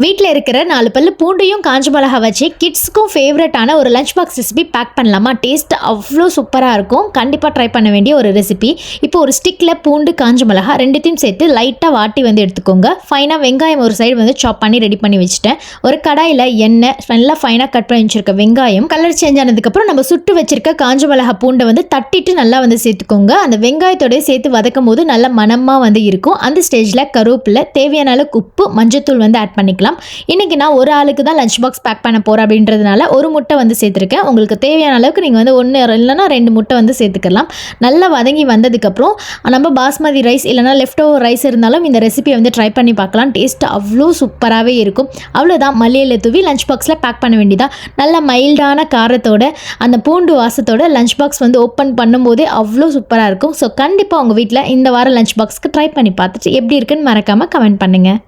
வீட்டில் இருக்கிற 4 பல்லு பூண்டையும் காஞ்ச மிளகா வச்சு கிட்ஸுக்கும் ஃபேவரட்டான ஒரு லஞ்ச் பாக்ஸ் ரெசிபி பேக் பண்ணலாமா? டேஸ்ட் அவ்வளோ சூப்பராக இருக்கும். கண்டிப்பாக ட்ரை பண்ண வேண்டிய ஒரு ரெசிபி. இப்போ ஒரு ஸ்டிக்கில் பூண்டு காஞ்ச மிளகா ரெண்டுத்தையும் சேர்த்து லைட்டாக வாட்டி எடுத்துக்கோங்க. ஃபைனாக வெங்காயம் ஒரு சைடு சாப் பண்ணி ரெடி பண்ணி வச்சுட்டேன். ஒரு கடாயில் எண்ணெய், நல்லா ஃபைனாக கட் பண்ணி வச்சுருக்க வெங்காயம் கலர் சேஞ்ச் ஆனதுக்கப்புறம் நம்ம சுட்டு வச்சிருக்க காஞ்ச மிளகா பூண்டை தட்டிட்டு நல்லா சேர்த்துக்கோங்க. அந்த வெங்காயத்தோடய சேர்த்து வதக்கும் போது நல்ல மணமாக இருக்கும். அந்த ஸ்டேஜில் கருவேப்பிலை, தேவையான அளவுக்கு உப்பு, மஞ்சத்தூள் ஆட் பண்ணிக்கலாம். இன்னைக்கு நான் ஒரு ஆளுக்கு தான் லஞ்ச் பாக்ஸ் பேக் பண்ண போறேன் அப்படின்றதுனால ஒரு முட்டை சேர்த்துருக்கேன். உங்களுக்கு தேவையான அளவுக்கு நீங்கள் 1 இல்லைனா 2 முட்டை சேர்த்துக்கலாம். நல்லா வதங்கி வந்ததுக்கப்புறம் நம்ம பாஸ்மதி ரைஸ் இல்லைனா லெஃப்ட் ஓவர் ரைஸ் இருந்தாலும் இந்த ரெசிபியை ட்ரை பண்ணி பார்க்கலாம். டேஸ்ட் அவ்வளோ சூப்பராகவே இருக்கும். அவ்வளோதான், மல்லியில தூவி லஞ்ச் பாக்ஸில் பேக் பண்ண வேண்டியதான். நல்ல மைல்டான காரத்தோட அந்த பூண்டு வாசத்தோட லஞ்ச் பாக்ஸ் ஓப்பன் பண்ணும்போதே அவ்வளோ சூப்பராக இருக்கும். ஸோ கண்டிப்பாக உங்கள் வீட்டில் இந்த வாரம் லஞ்ச் பாக்ஸ்க்கு ட்ரை பண்ணி பார்த்துட்டு எப்படி இருக்குன்னு மறக்காமல் கமெண்ட் பண்ணுங்கள்.